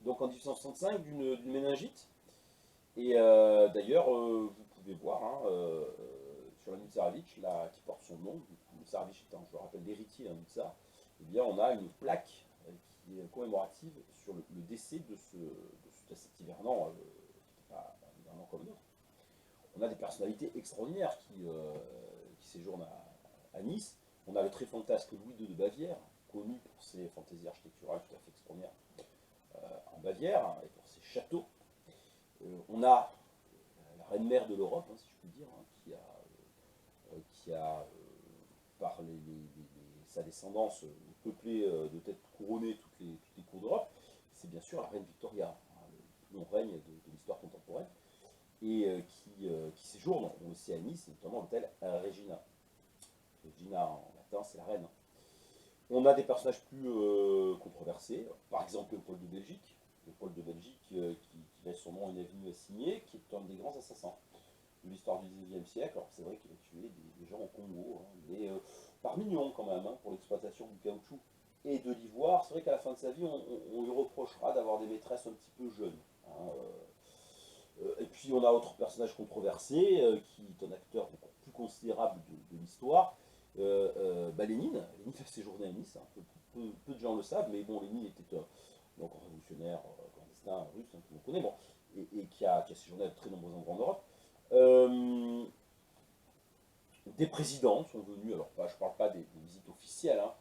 donc en 1865, d'une méningite. Et d'ailleurs, vous pouvez voir hein, sur la tsarevitch, là, qui porte son nom, le tsarevitch étant, je le rappelle, l'héritier d'un tsar, eh bien, on a une plaque qui est commémorative sur le décès de cet hivernant, qui n'était pas un hivernant comme d'autres. On a des personnalités extraordinaires qui séjournent à Nice. On a le très fantasque Louis II de Bavière, connu pour ses fantaisies architecturales tout à fait extraordinaires en Bavière, hein, et pour ses châteaux. On a la reine-mère de l'Europe, hein, si je puis dire, hein, qui a par sa descendance, peuplé de têtes couronnées toutes les cours d'Europe. C'est bien sûr la reine Victoria, hein, le plus long règne de l'histoire contemporaine, et qui séjourne, on le sait, à Nice, notamment l'hôtel Regina. Regina en latin, c'est la reine. On a des personnages plus controversés, par exemple Léopold de Belgique, qui laisse son nom à une avenue assignée, qui est un des grands assassins de l'histoire du XIXe siècle. Alors c'est vrai qu'il a tué des gens au Congo, hein, mais par millions quand même, hein, pour l'exploitation du caoutchouc et de l'ivoire. C'est vrai qu'à la fin de sa vie, on lui reprochera d'avoir des maîtresses un petit peu jeunes. Hein, et puis on a autre personnage controversé, qui est un acteur beaucoup plus considérable de l'histoire, Lénine. Lénine a séjourné à Nice, hein, peu de gens le savent, mais bon, Lénine était donc un révolutionnaire clandestin russe, hein, que l'on connaît, bon, et qui a séjourné à de très nombreux endroits en Europe. Des présidents sont venus, alors je ne parle pas des visites officielles, hein,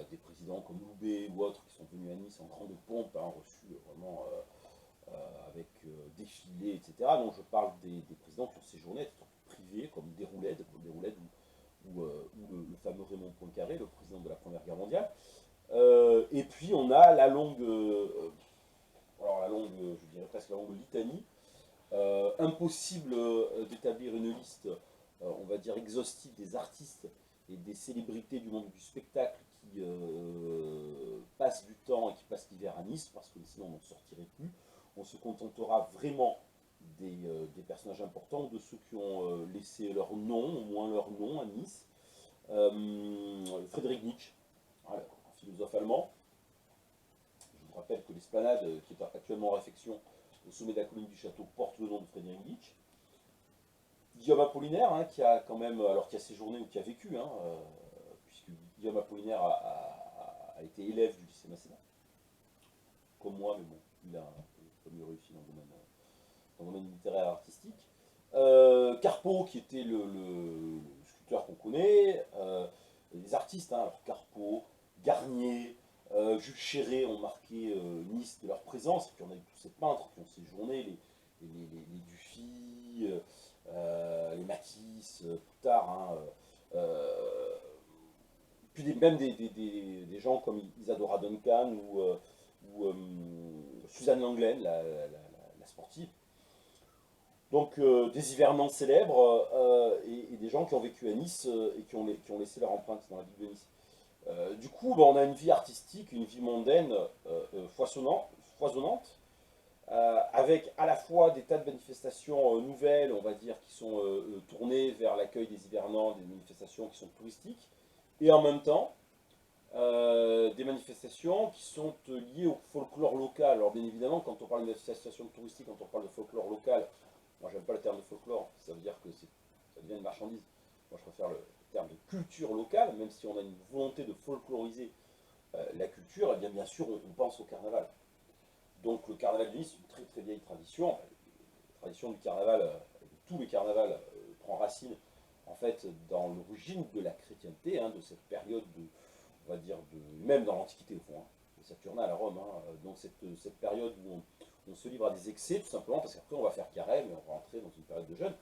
des présidents comme Loubet ou autres qui sont venus à Nice en grande pompe, hein, reçus vraiment avec défilés, etc. Donc je parle des présidents qui ont séjourné à titre privé, comme Déroulède ou le fameux Raymond Poincaré, le président de la Première Guerre mondiale. Et puis on a je dirais presque la longue litanie. Impossible d'établir une liste, on va dire, exhaustive des artistes et des célébrités du monde du spectacle qui passent du temps et qui passent l'hiver à Nice, parce que sinon on n'en sortirait plus. On se contentera vraiment des personnages importants, de ceux qui ont laissé leur nom, au moins leur nom à Nice. Friedrich Nietzsche, voilà, un philosophe allemand. Je vous rappelle que l'esplanade, qui est actuellement en réfection au sommet de la colline du château, porte le nom de Friedrich Nietzsche. Guillaume Apollinaire, hein, qui a quand même, alors qui a séjourné ou qui a vécu, hein, puisque Guillaume Apollinaire a été élève du lycée Masséna, comme moi, mais bon, il a réussi dans le domaine littéraire et artistique. Carpeau, qui était le sculpteur qu'on connaît, les artistes, hein, alors Carpeau, Garnier, Jules Chéret ont marqué Nice de leur présence, et puis on a eu tous ces peintres qui ont séjourné, les Dufy, les Matisse, plus tard, hein, puis même des gens comme Isadora Duncan ou Suzanne Langlaine, la sportive. Donc des hivernants célèbres et des gens qui ont vécu à Nice et qui ont laissé leur empreinte dans la ville de Nice. Du coup, on a une vie artistique, une vie mondaine foisonnante, avec à la fois des tas de manifestations nouvelles, on va dire, qui sont tournées vers l'accueil des hivernants, des manifestations qui sont touristiques, et en même temps, des manifestations qui sont liées au folklore local. Alors bien évidemment, quand on parle de manifestations touristiques, quand on parle de folklore local, moi j'aime pas le terme de folklore, ça veut dire que ça devient une marchandise. Moi je préfère le terme de culture locale, même si on a une volonté de folkloriser la culture, et bien sûr on pense au carnaval. Donc le carnaval de Nice, c'est une très très vieille tradition. La tradition du carnaval, de tous les carnavals, prend racine en fait dans l'origine de la chrétienté, hein, de cette période on va dire, même dans l'Antiquité au fond, hein, de Saturnale à Rome, hein, donc cette période où on se livre à des excès, tout simplement parce qu'après on va faire carême et on va rentrer dans une période de jeûne.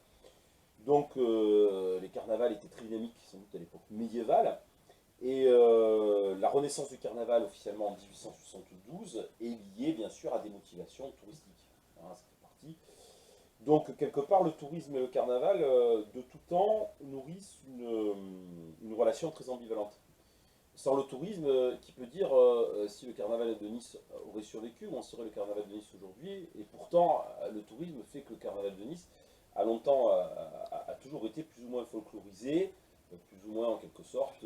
Donc les carnavals étaient très dynamiques, sans doute à l'époque médiévale. Et la renaissance du carnaval officiellement en 1872 est liée bien sûr à des motivations touristiques. Hein, ça fait partie. Donc quelque part le tourisme et le carnaval de tout temps nourrissent une relation très ambivalente. Sans le tourisme, qui peut dire si le carnaval de Nice aurait survécu, où en serait le carnaval de Nice aujourd'hui. Et pourtant, le tourisme fait que le carnaval de Nice a longtemps, a toujours été plus ou moins folklorisé, plus ou moins en quelque sorte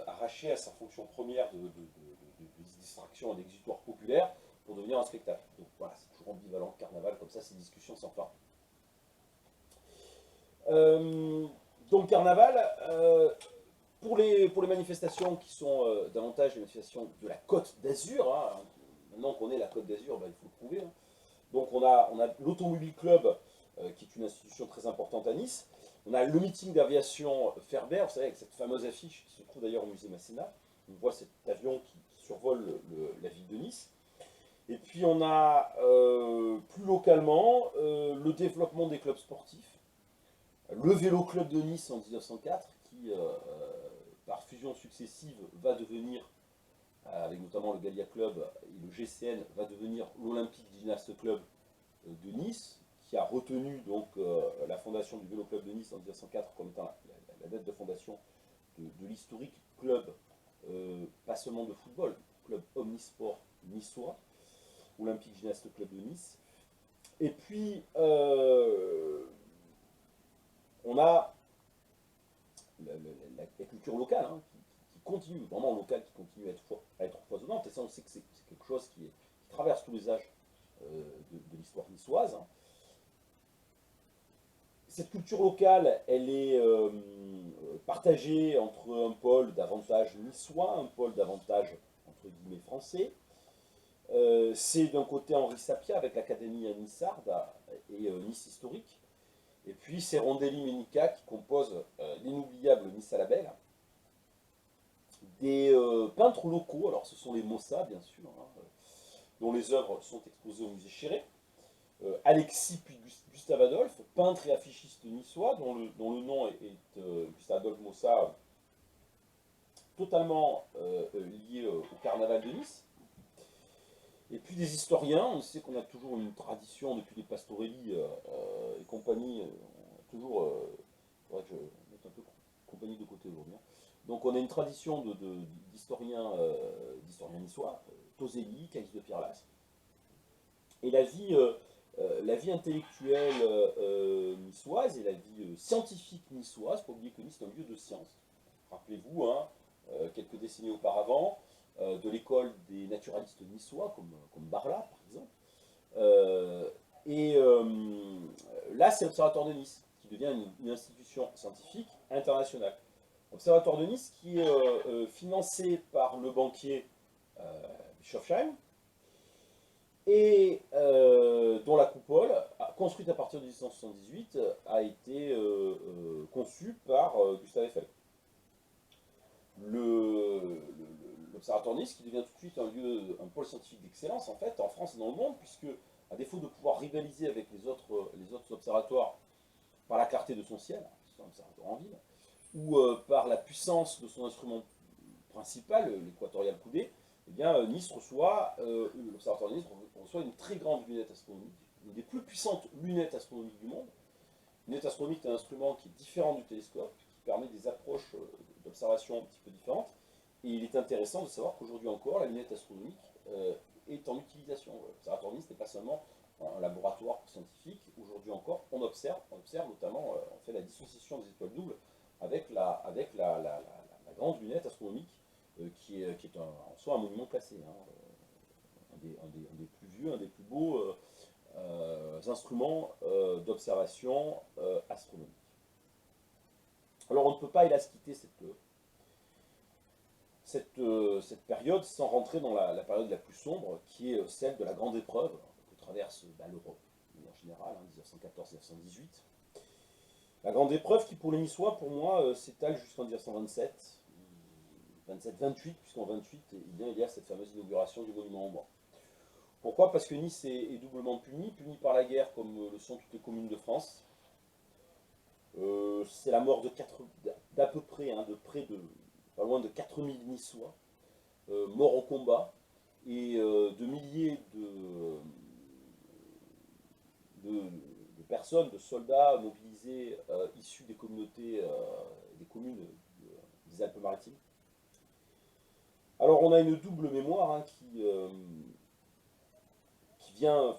arraché à sa fonction première de distraction et d'exutoire populaire pour devenir un spectacle. Donc voilà, c'est toujours ambivalent, carnaval, comme ça, c'est une discussion sans fin. Euh, donc carnaval, pour les manifestations qui sont davantage les manifestations de la Côte d'Azur, hein, maintenant qu'on est la Côte d'Azur, bah, il faut le prouver. Hein. Donc on a l'Automobile Club, qui est une institution très importante à Nice. On a le meeting d'aviation Ferber, vous savez, avec cette fameuse affiche qui se trouve d'ailleurs au musée Masséna. On voit cet avion qui survole la ville de Nice. Et puis on a plus localement le développement des clubs sportifs. Le Vélo Club de Nice en 1904, qui par fusion successive va devenir, avec notamment le Gallia Club et le GCN, va devenir l'Olympique Gymnast Club de Nice, qui a retenu donc la fondation du Vélo Club de Nice en 1904 comme étant la date de fondation de l'historique club, pas seulement de football, club omnisport niçois, Olympique Gymnast Club de Nice. Et puis on a la culture locale, hein, qui continue, vraiment locale, qui continue à être foisonnante. Et ça, on sait que c'est quelque chose qui traverse tous les âges de l'histoire niçoise. Hein. Cette culture locale, elle est partagée entre un pôle davantage niçois, un pôle davantage, entre guillemets, français. C'est d'un côté Henri Sapia avec l'Académie à Nissarde et Nice Historique. Et puis c'est Rondelli Ménica qui compose l'inoubliable Nice à la Belle. Des peintres locaux, alors ce sont les Mossa bien sûr, hein, dont les œuvres sont exposées au musée Chéré. Alexis puis Gustave Adolphe, peintre et affichiste niçois, dont le nom est Gustave Adolphe Mossa, totalement lié au carnaval de Nice. Et puis des historiens, on sait qu'on a toujours une tradition depuis les Pastorelli et compagnie, toujours, il faudrait que je mette un peu compagnie de côté aujourd'hui. Hein. Donc on a une tradition d'historiens niçois, Toselli, Caïs de Pierre-Las. Et la vie intellectuelle niçoise et la vie scientifique niçoise, il ne faut pas oublier que Nice est un lieu de science. Rappelez-vous, hein, quelques décennies auparavant, de l'école des naturalistes niçois, comme Barla par exemple. Là, c'est l'Observatoire de Nice, qui devient une institution scientifique internationale. L'Observatoire de Nice qui est financé par le banquier Bischofsheim, et dont la coupole, construite à partir de 1878, a été conçue par Gustave Eiffel. L'Observatoire de Nice qui devient tout de suite un pôle scientifique d'excellence en fait, en France et dans le monde, puisque à défaut de pouvoir rivaliser avec les autres observatoires par la clarté de son ciel, c'est un observatoire en ville, ou par la puissance de son instrument principal, l'équatorial coudé, eh bien, Nice reçoit, l'Observatoire de Nice reçoit une très grande lunette astronomique, une des plus puissantes lunettes astronomiques du monde. Une lunette astronomique est un instrument qui est différent du télescope, qui permet des approches d'observation un petit peu différentes. Et il est intéressant de savoir qu'aujourd'hui encore, la lunette astronomique est en utilisation. L'Observatoire de Nice n'est pas seulement un laboratoire scientifique. Aujourd'hui encore, on observe notamment, on fait la dissociation des étoiles doubles avec la grande lunette astronomique qui est en soi un monument classé. Hein, un des plus vieux, un des plus beaux instruments d'observation astronomique. Alors on ne peut pas, hélas, quitter cette période sans rentrer dans la période la plus sombre, qui est celle de la grande épreuve que traverse l'Europe, en général, hein, 1914-1918. La grande épreuve qui, pour les Niçois, pour moi, s'étale jusqu'en 1927, 27-28, puisqu'en 28, il y a cette fameuse inauguration du monument au Mans. Pourquoi? Parce que Nice est doublement punie par la guerre, comme le sont toutes les communes de France. C'est la mort d'à peu près, hein, pas loin de 4000 Niçois, morts au combat, et de milliers de personnes, de soldats mobilisés issus des communautés, des communes des Alpes-Maritimes. Alors on a une double mémoire, hein, qui vient,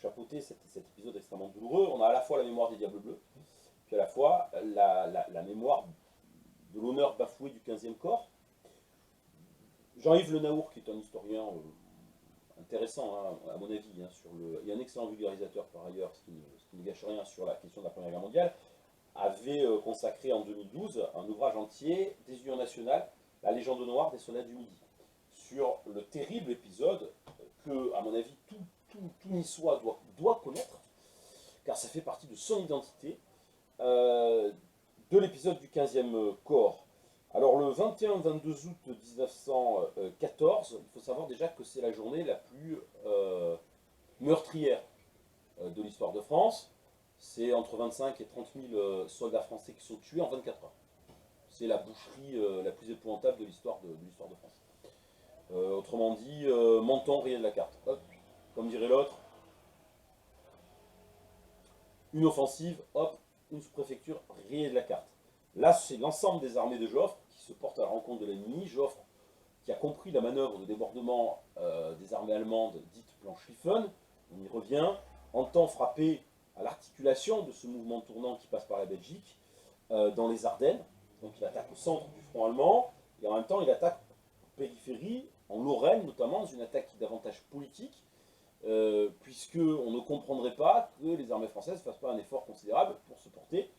chapeauter cet épisode extrêmement douloureux. On a à la fois la mémoire des Diables Bleus, puis à la fois la mémoire de l'honneur bafoué du 15e corps. Jean-Yves Le Naour, qui est un historien intéressant, hein, à mon avis, hein, et un excellent vulgarisateur par ailleurs, ce qui ne gâche rien sur la question de la Première Guerre mondiale, avait consacré en 2012 un ouvrage entier des Unions nationales, la légende noire des soldats du Midi, sur le terrible épisode que, à mon avis, tout Niçois doit connaître, car ça fait partie de son identité, de l'épisode du 15e corps. Alors le 21-22 août 1914, il faut savoir déjà que c'est la journée la plus meurtrière de l'histoire de France. C'est entre 25 et 30 000 soldats français qui sont tués en 24 heures. C'est la boucherie la plus épouvantable de l'histoire de France. Autrement dit, Menton rayé de la carte. Hop, comme dirait l'autre, une offensive, hop, une sous-préfecture rayée de la carte. Là, c'est l'ensemble des armées de Joffre qui se portent à la rencontre de l'ennemi. Joffre, qui a compris la manœuvre de débordement des armées allemandes dite Plan Schlieffen, on y revient, entend frapper à l'articulation de ce mouvement tournant qui passe par la Belgique, dans les Ardennes. Donc il attaque au centre du front allemand, et en même temps il attaque en périphérie, en Lorraine notamment, dans une attaque qui est davantage politique, puisqu'on ne comprendrait pas que les armées françaises ne fassent pas un effort considérable pour se porter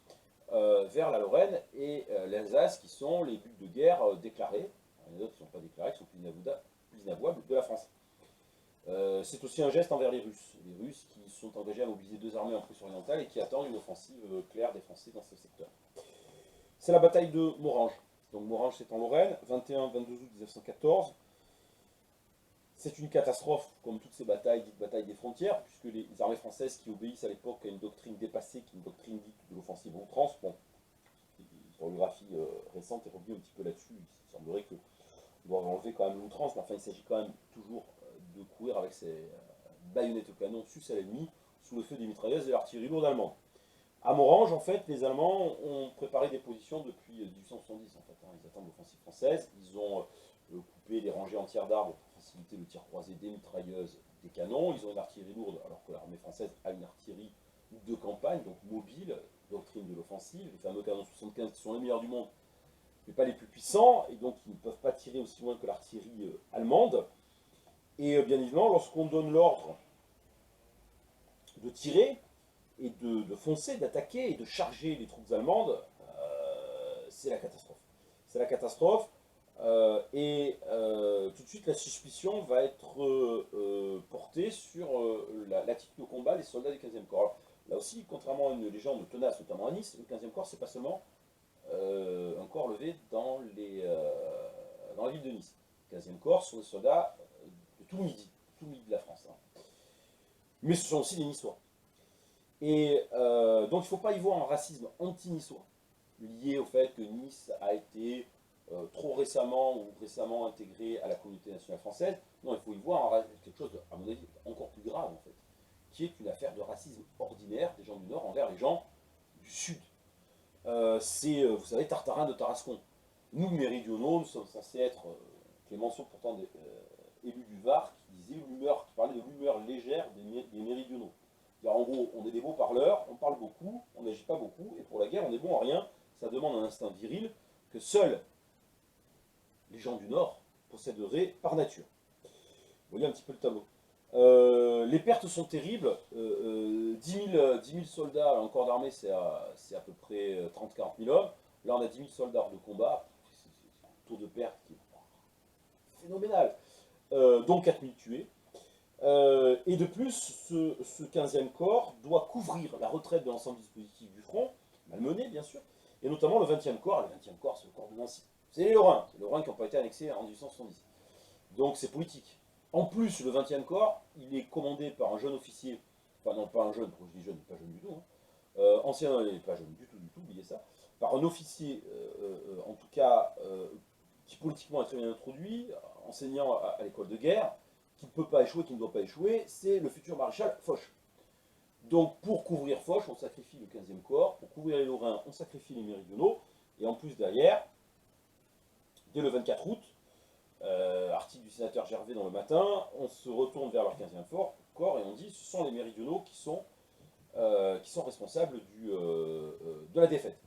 vers la Lorraine et l'Alsace, qui sont les buts de guerre déclarés, il y en a d'autres qui ne sont pas déclarés, qui sont plus inavouables de la France. C'est aussi un geste envers les Russes qui sont engagés à mobiliser deux armées en Prusse orientale et qui attendent une offensive claire des Français dans ce secteur. C'est la bataille de Morhange. Donc Morhange, c'est en Lorraine, 21-22 août 1914. C'est une catastrophe, comme toutes ces batailles dites batailles des frontières, puisque les armées françaises qui obéissent à l'époque à une doctrine dépassée, qui est une doctrine dite de l'offensive à outrance, bon, l'historiographie récente est revenue un petit peu là-dessus, il semblerait qu'on doive enlever quand même l'outrance, mais enfin il s'agit quand même toujours de courir avec ses baïonnettes au canon sus à l'ennemi, sous le feu des mitrailleuses et de l'artillerie lourde allemande. À Morhange, en fait, les Allemands ont préparé des positions depuis 1870, en fait, hein. Ils attendent l'offensive française, ils ont coupé des rangées entières d'arbres pour faciliter le tir croisé des mitrailleuses, des canons, ils ont une artillerie lourde, alors que l'armée française a une artillerie de campagne, donc mobile, doctrine de l'offensive, les fameux canons 75 qui sont les meilleurs du monde, mais pas les plus puissants, et donc ils ne peuvent pas tirer aussi loin que l'artillerie allemande. Et bien évidemment, lorsqu'on donne l'ordre de tirer, et de foncer, d'attaquer et de charger les troupes allemandes, c'est la catastrophe. C'est la catastrophe, et tout de suite la suspicion va être portée sur l'attitude au combat des soldats du 15e corps. Alors, là aussi, contrairement à une légende tenace, notamment à Nice, le 15e corps, c'est pas seulement un corps levé dans la ville de Nice. Le 15e corps sont des soldats de tout le midi de la France. Hein. Mais ce sont aussi des Niçois. Et donc il ne faut pas y voir un racisme anti-niçois, lié au fait que Nice a été trop récemment ou récemment intégré à la communauté nationale française. Non, il faut y voir quelque chose, à mon avis, encore plus grave en fait, qui est une affaire de racisme ordinaire des gens du Nord envers les gens du Sud. C'est, vous savez, Tartarin de Tarascon. Nous, méridionaux, nous sommes censés être Clémenceau, pourtant élu du Var, qui parlait de l'humeur légère des méridionaux. En gros, on est des beaux parleurs, on parle beaucoup, on n'agit pas beaucoup, et pour la guerre, on est bon à rien. Ça demande un instinct viril que seuls les gens du Nord posséderaient par nature. Vous voyez un petit peu le tableau. Les pertes sont terribles. 10 000 soldats, en corps d'armée, c'est à peu près 30-40 000 hommes. Là, on a 10 000 soldats hors de combat. C'est un taux de perte qui est phénoménal. Dont 4 000 tués. Et de plus, ce 15e corps doit couvrir la retraite de l'ensemble du dispositif du front, malmené bien sûr, et notamment le 20e corps. Le 20e corps, c'est le corps de Nancy. C'est les Lorrains qui n'ont pas été annexés en 1870. Donc c'est politique. En plus, le 20e corps, il est commandé par un jeune officier, enfin non pas un jeune, quand je dis jeune, pas jeune du tout, hein, ancien, il n'est pas jeune du tout, oubliez ça, par un officier, en tout cas, qui politiquement est très bien introduit, enseignant à l'école de guerre, qui ne peut pas échouer, qui ne doit pas échouer, c'est le futur maréchal Foch. Donc pour couvrir Foch, on sacrifie le 15e corps, pour couvrir les Lorrains, on sacrifie les méridionaux, et en plus derrière, dès le 24 août, article du sénateur Gervais dans le matin, on se retourne vers leur 15e corps et on dit ce sont les méridionaux qui sont responsables de la défaite.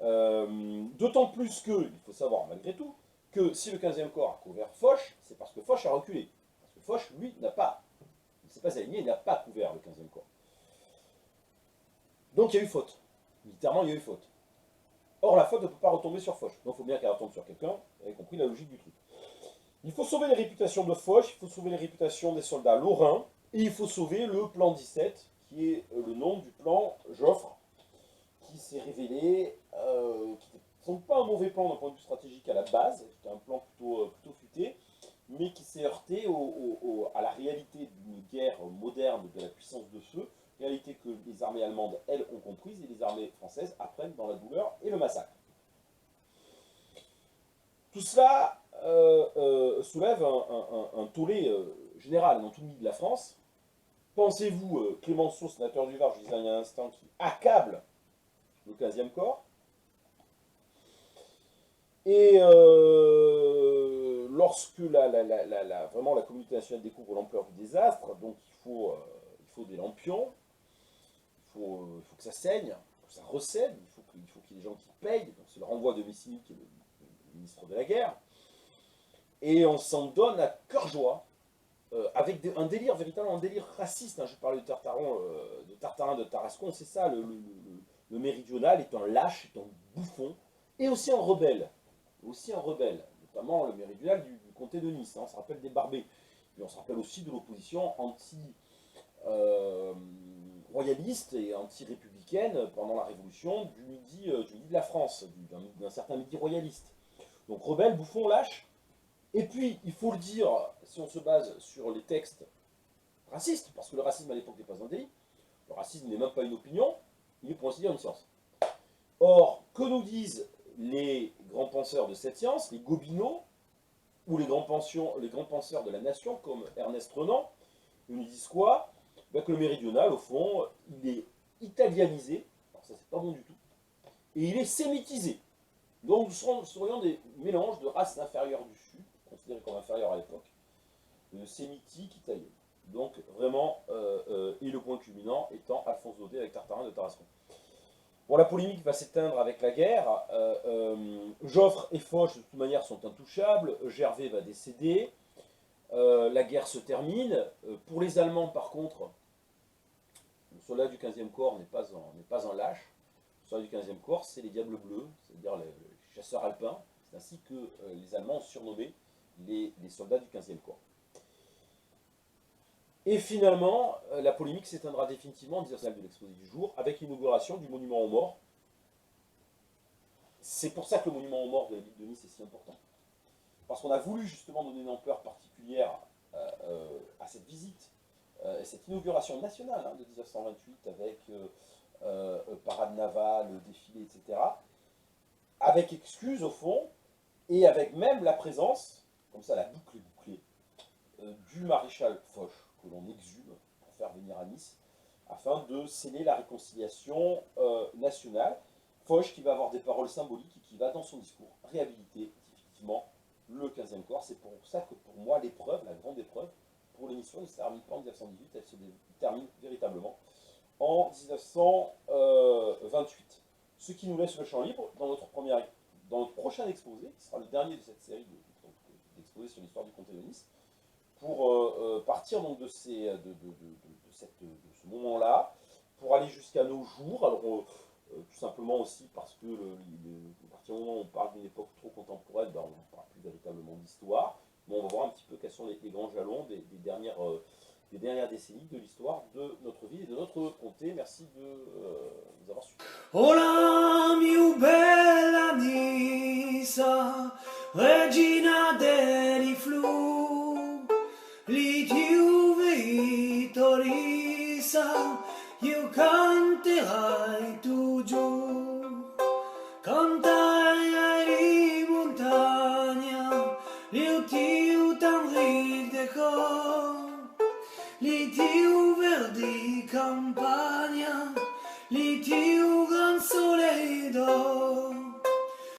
D'autant plus que, il faut savoir malgré tout, que si le 15e corps a couvert Foch, c'est parce que Foch a reculé. Parce que Foch, lui, il ne s'est pas aligné, il n'a pas couvert le 15e corps. Donc il y a eu faute. Militairement, il y a eu faute. Or, la faute ne peut pas retomber sur Foch. Donc il faut bien qu'elle retombe sur quelqu'un, vous avez compris la logique du truc. Il faut sauver les réputations de Foch, il faut sauver les réputations des soldats lorrains, et il faut sauver le plan 17, qui est le nom du plan Joffre, qui s'est révélé, qui ne semble pas un mauvais plan d'un point de vue stratégique à la base, c'était un plan plutôt futé, mais qui s'est heurté à la réalité d'une guerre moderne de la puissance de feu, réalité que les armées allemandes, elles, ont comprise, et les armées françaises apprennent dans la douleur et le massacre. Tout cela soulève un tollé général dans tout le milieu de la France. Pensez-vous, Clémenceau, sénateur du Var, je disais il y a un instant, qui accable le 15e corps. Et lorsque vraiment la communauté nationale découvre l'ampleur du désastre, donc il faut des lampions, il faut que ça saigne, il faut que ça recède, il faut qu'il y ait des gens qui payent. Donc c'est le renvoi de Messimy qui est le ministre de la guerre. Et on s'en donne à cœur joie, avec un délire, véritablement un délire raciste. Hein. Je parlais de Tartarin, de Tarascon, c'est ça, le méridional est un lâche, est un bouffon, et aussi un rebelle. Notamment le méridional du comté de Nice, hein. On se rappelle des Barbets. Et on se rappelle aussi de l'opposition anti-royaliste et anti-républicaine pendant la Révolution du midi de la France, d'un certain midi royaliste. Donc rebelle, bouffon, lâche. Et puis, il faut le dire, si on se base sur les textes racistes, parce que le racisme à l'époque n'est pas un délit, le racisme n'est même pas une opinion, il est pour ainsi dire une science. Or, que nous disent les grands penseurs de cette science, les Gobineau, ou les grands penseurs de la nation, comme Ernest Renan, ils nous disent quoi? Que le méridional, au fond, il est italianisé, alors ça c'est pas bon du tout, et il est sémitisé. Donc nous serions des mélanges de races inférieures du Sud, considérées comme inférieures à l'époque, sémitique, italien. Donc vraiment, et le point culminant étant Alphonse Daudet avec Tartarin de Tarascon. Bon, la polémique va s'éteindre avec la guerre. Joffre et Foch, de toute manière, sont intouchables. Gervais va décéder. La guerre se termine. Pour les Allemands, par contre, le soldat du 15e corps n'est pas un lâche. Le soldat du 15e corps, c'est les Diables Bleus, c'est-à-dire les chasseurs alpins. C'est ainsi que les Allemands ont surnommé les soldats du 15e corps. Et finalement, la polémique s'éteindra définitivement en 19 de l'exposé du jour, avec l'inauguration du monument aux morts. C'est pour ça que le monument aux morts de la ville de Nice est si important. Parce qu'on a voulu justement donner une ampleur particulière à cette visite, cette inauguration nationale de 1928, avec parade navale, défilé, etc. Avec excuse au fond, et avec même la présence, comme ça la boucle est bouclée, du maréchal Foch, que l'on exhume pour faire venir à Nice, afin de sceller la réconciliation nationale. Foch qui va avoir des paroles symboliques et qui va, dans son discours, réhabiliter effectivement le 15e corps. C'est pour ça que pour moi, l'épreuve, la grande épreuve, pour l'émission, ne se termine pas en 1918, elle se termine véritablement en 1928. Ce qui nous laisse le champ libre dans notre prochain exposé, qui sera le dernier de cette série d'exposés sur l'histoire du comté de Nice, pour partir donc de ce moment-là, pour aller jusqu'à nos jours. Alors, tout simplement aussi parce que à partir du moment où on parle d'une époque trop contemporaine, on ne parle plus véritablement d'histoire. Mais on va voir un petit peu quels sont les grands jalons des dernières décennies de l'histoire de notre ville et de notre comté. Merci de nous avoir suivis. Hola, mia bella Nisa, regina dei flu, li tiu vitorisa, io canto canterai tu giù, canterai ai montagna, io ti tan ric de cor, li tiu verdi campa.